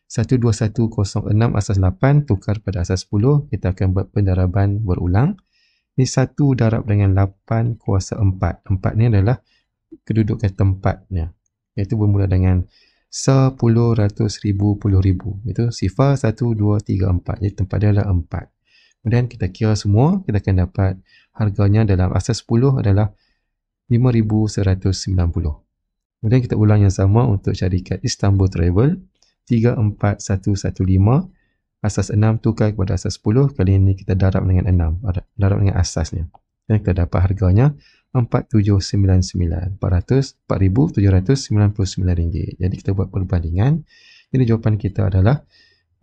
12106 asas 8 tukar pada asas 10. Kita akan buat pendaraban berulang. Ini 1 darab dengan 8 kuasa 4. 4 ni adalah kedudukan tempatnya. Iaitu bermula dengan 10, ratus, ribu, puluh ribu. Itu sifar 1, 2, 3, 4. Jadi tempat dia adalah 4. Kemudian kita kira semua, kita akan dapat harganya dalam asas 10 adalah 5,190. Kemudian kita ulang yang sama untuk syarikat Istanbul Travel. 34115. Asas 6 tukar kepada asas 10. Kali ini kita darab dengan 6. Darab dengan asasnya. Dan kita dapat harganya 4,799. 4,799 ringgit. Jadi kita buat perbandingan. Jadi jawapan kita adalah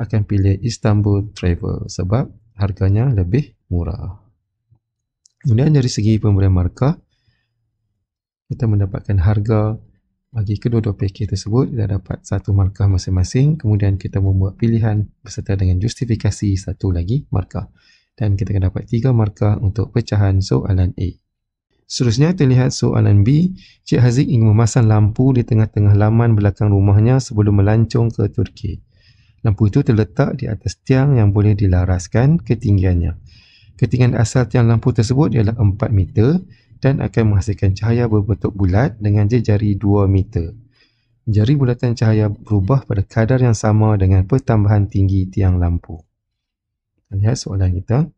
akan pilih Istanbul Travel sebab harganya lebih murah. Kemudian dari segi pemberian markah, kita mendapatkan harga bagi kedua-dua pakej tersebut. Kita dapat 1 markah masing-masing. Kemudian kita membuat pilihan beserta dengan justifikasi 1 lagi markah. Dan kita akan dapat 3 markah untuk pecahan soalan A. Seterusnya terlihat soalan B. Encik Haziq ingin memasang lampu di tengah-tengah laman belakang rumahnya sebelum melancong ke Turki. Lampu itu terletak di atas tiang yang boleh dilaraskan ketinggiannya. Ketinggian asal tiang lampu tersebut ialah 4 meter dan akan menghasilkan cahaya berbentuk bulat dengan jejari 2 meter. Jari bulatan cahaya berubah pada kadar yang sama dengan pertambahan tinggi tiang lampu. Lihat soalan kita.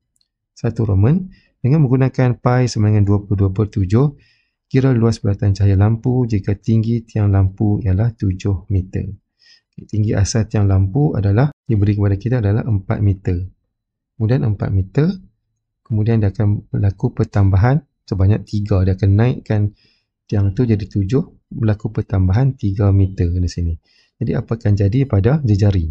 1 Roman. Dengan menggunakan pi sama dengan 22/7, kira luas bulatan cahaya lampu jika tinggi tiang lampu ialah 7 meter. Tinggi asal tiang lampu adalah diberi kepada kita adalah 4 meter. Kemudian 4 meter, kemudian dia akan berlaku pertambahan sebanyak 3. Dia akan naikkan tiang tu jadi 7, berlaku pertambahan 3 meter di sini. Jadi apa akan jadi pada jejari?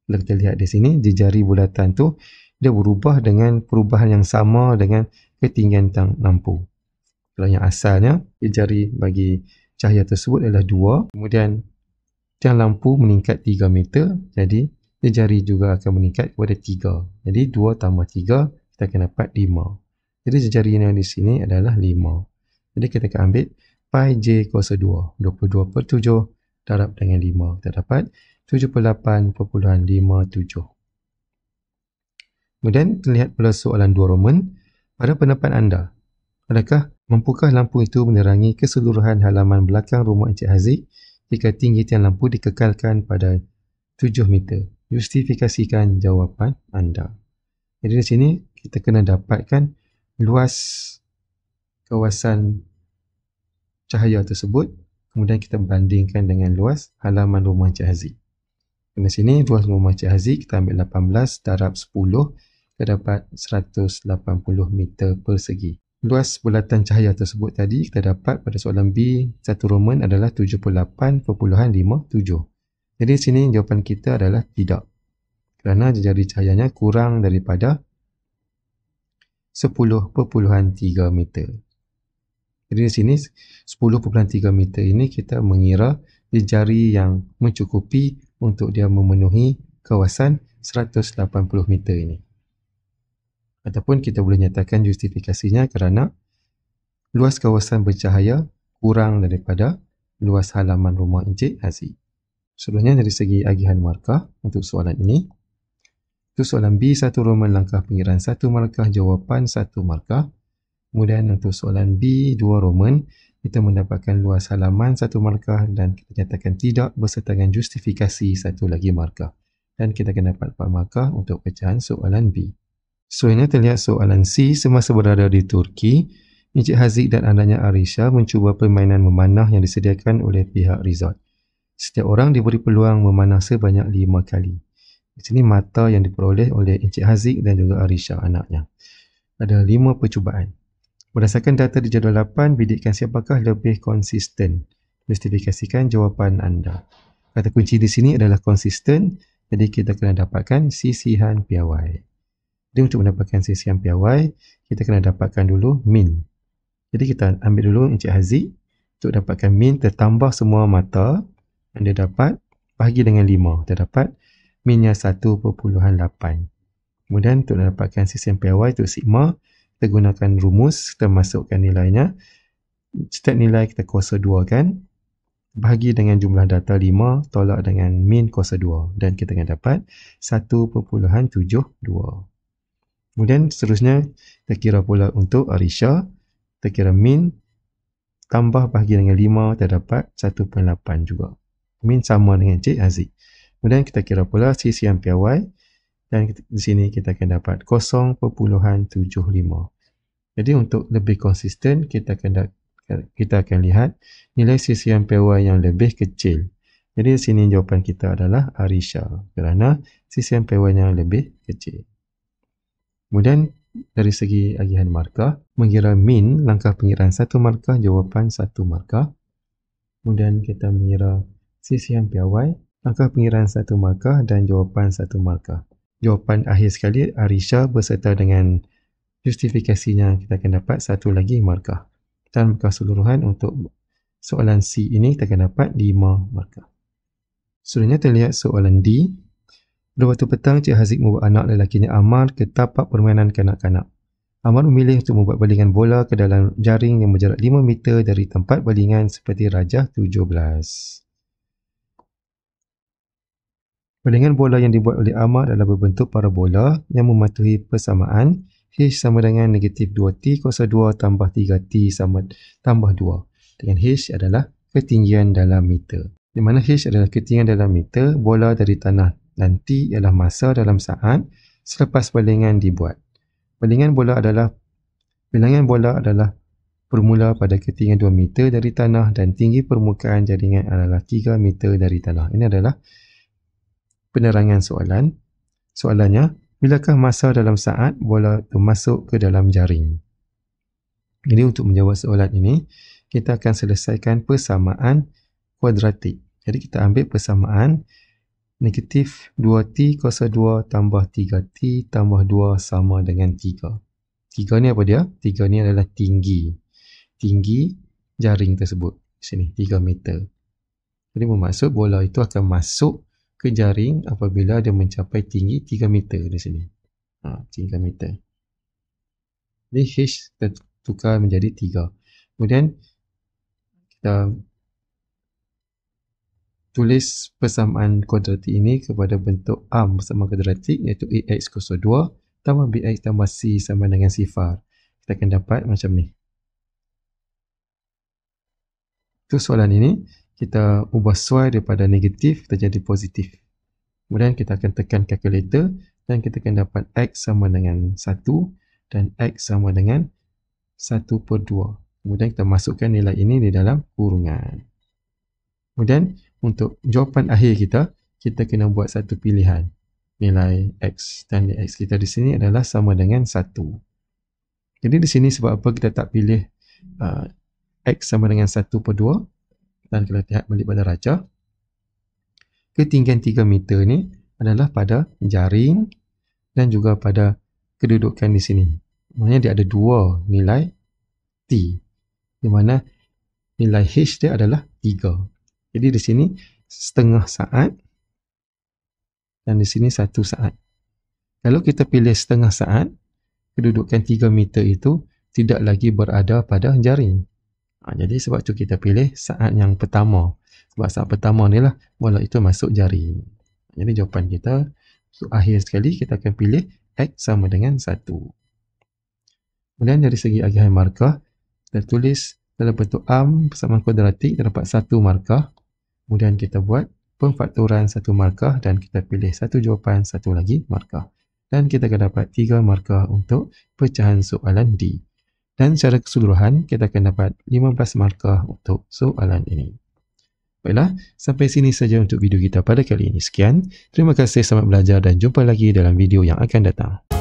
Kalau kita lihat di sini, jejari bulatan tu dia berubah dengan perubahan yang sama dengan ketinggian tiang lampu. Kalau yang asalnya, jejari bagi cahaya tersebut adalah 2, kemudian tiang lampu meningkat 3 meter, jadi jejari juga akan meningkat kepada 3. Jadi 2 tambah 3, kita akan dapat 5. Jadi jejari yang di sini adalah 5. Jadi kita akan ambil pi j kuasa 2. 22/7 darab dengan 5. Kita dapat 78.57. Kemudian terlihat pada soalan 2 Roman. Pada pendapat anda, mampukah lampu itu menerangi keseluruhan halaman belakang rumah Encik Haziq jika tinggi tiang lampu dikekalkan pada 7 meter? Justifikasikan jawapan anda. Jadi di sini kita kena dapatkan luas kawasan cahaya tersebut, kemudian kita bandingkan dengan luas halaman rumah Encik Haziq. Di sini luas rumah Encik Haziq kita ambil 18 darab 10, kita dapat 180 meter persegi. Luas bulatan cahaya tersebut tadi kita dapat pada soalan B 1 Roman adalah 78.57. Jadi di sini jawapan kita adalah tidak. Kerana jejari cahayanya kurang daripada 10.3 meter. Jadi di sini 10.3 meter ini kita mengira jejari yang mencukupi untuk dia memenuhi kawasan 180 meter ini. Ataupun kita boleh nyatakan justifikasinya kerana luas kawasan bercahaya kurang daripada luas halaman rumah Encik Haziq. Sebenarnya dari segi agihan markah untuk soalan ini, itu soalan B 1 Roman langkah pengiraan 1 markah, jawapan 1 markah. Kemudian untuk soalan B 2 Roman, kita mendapatkan luas halaman 1 markah dan kita nyatakan tidak beserta dengan justifikasi 1 lagi markah. Dan kita akan dapat 4 markah untuk pecahan soalan B. Seterusnya terlihat soalan C. Semasa berada di Turki, Encik Haziq dan andanya Arisha mencuba permainan memanah yang disediakan oleh pihak resort. Setiap orang diberi peluang memanah sebanyak 5 kali. Di sini mata yang diperoleh oleh Encik Haziq dan juga Arisha anaknya. Ada 5 percubaan. Berdasarkan data di jadual 8, bidikan siapakah lebih konsisten? Justifikasikan jawapan anda. Kata kunci di sini adalah konsisten, jadi kita kena dapatkan sisihan piawai. Jadi untuk mendapatkan sisihan piawai, kita kena dapatkan dulu min. Jadi kita ambil dulu Encik Haziq. Untuk dapatkan min, tertambah semua mata yang dia dapat, bahagi dengan 5. Kita dapat minnya 1.8. Kemudian untuk dapatkan sisihan piawai untuk sigma, kita gunakan rumus, kita masukkan nilainya. Setiap nilai kita kuasa 2 kan, bahagi dengan jumlah data 5, tolak dengan min kuasa 2 dan kita akan dapat 1.72. Kemudian seterusnya kita kira pula untuk Arisha, kita kira min tambah bahagi dengan 5, kita dapat 1.8 juga. Min sama dengan Encik Haziq. Kemudian kita kira pula sisihan piawai dan di sini kita akan dapat 0.75. Jadi untuk lebih konsisten kita akan lihat nilai sisihan piawai yang lebih kecil. Jadi di sini jawapan kita adalah Arisha kerana sisihan piawai yang lebih kecil. Kemudian dari segi agihan markah, mengira min langkah pengiraan 1 markah, jawapan 1 markah. Kemudian kita mengira sisihan piawai, langkah pengiraan 1 markah dan jawapan 1 markah. Jawapan akhir sekali Arisha beserta dengan justifikasinya kita akan dapat 1 lagi markah. Dan keseluruhan untuk soalan C ini kita akan dapat 5 markah. Selanjutnya terlihat soalan D. Pada waktu petang, Cik Haziq membawa anak lelakinya Amar ke tapak permainan kanak-kanak. Amar memilih untuk membuat balingan bola ke dalam jaring yang berjarak 5 meter dari tempat balingan seperti Rajah 17. Balingan bola yang dibuat oleh Amar adalah berbentuk parabola yang mematuhi persamaan H sama dengan negatif 2T kuasa 2 tambah 3T sama tambah 2. Dengan H adalah ketinggian dalam meter. Di mana H adalah ketinggian dalam meter, bola dari tanah dan T ialah masa dalam saat selepas balingan dibuat. Bilangan bola adalah bermula pada ketinggian 2 meter dari tanah dan tinggi permukaan jaringan adalah 3 meter dari tanah. Ini adalah penerangan soalan. Soalannya, bilakah masa dalam saat bola itu masuk ke dalam jaring? Jadi untuk menjawab soalan ini, kita akan selesaikan persamaan kuadratik. Jadi kita ambil persamaan negatif 2T kuasa 2 tambah 3T tambah 2 sama dengan 3. 3 ni apa dia? 3 ni adalah tinggi jaring tersebut. Di sini 3 meter. Jadi bermaksud bola itu akan masuk ke jaring apabila dia mencapai tinggi 3 meter di sini. 3 meter. Jadi H tertukar menjadi 3. Kemudian kita tulis persamaan kuadratik ini kepada bentuk arm persamaan kuadratik iaitu AX kuasa 2 tambah BX tambah C sama dengan sifar. Kita akan dapat macam ni. Untuk soalan ini, kita ubah suai daripada negatif kita jadi positif. Kemudian kita akan tekan kalkulator dan kita akan dapat X sama dengan 1 dan X sama dengan 1/2. Kemudian kita masukkan nilai ini di dalam kurungan. Kemudian untuk jawapan akhir kita kena buat satu pilihan. Nilai X dan nilai X kita di sini adalah sama dengan 1. Jadi di sini sebab apa kita tak pilih X sama dengan 1/2 dan kita lihat balik pada rajah. Ketinggian 3 meter ni adalah pada jaring dan juga pada kedudukan di sini. Maksudnya dia ada 2 nilai T. Di mana nilai H dia adalah 3. Jadi di sini setengah saat dan di sini 1 saat. Kalau kita pilih setengah saat, kedudukan 3 meter itu tidak lagi berada pada jaring. Jadi sebab tu kita pilih saat yang pertama. Sebab saat pertama ni lah bola itu masuk jaring. Jadi jawapan kita akhir sekali kita akan pilih X sama dengan 1. Kemudian dari segi agihan markah, kita tulis dalam bentuk arm persamaan kuadratik terdapat 1 markah. Kemudian kita buat pemfaktoran 1 markah dan kita pilih satu jawapan, 1 lagi markah. Dan kita akan dapat 3 markah untuk pecahan soalan D. Dan secara keseluruhan kita akan dapat 15 markah untuk soalan ini. Baiklah, sampai sini saja untuk video kita pada kali ini. Sekian, terima kasih, selamat belajar dan jumpa lagi dalam video yang akan datang.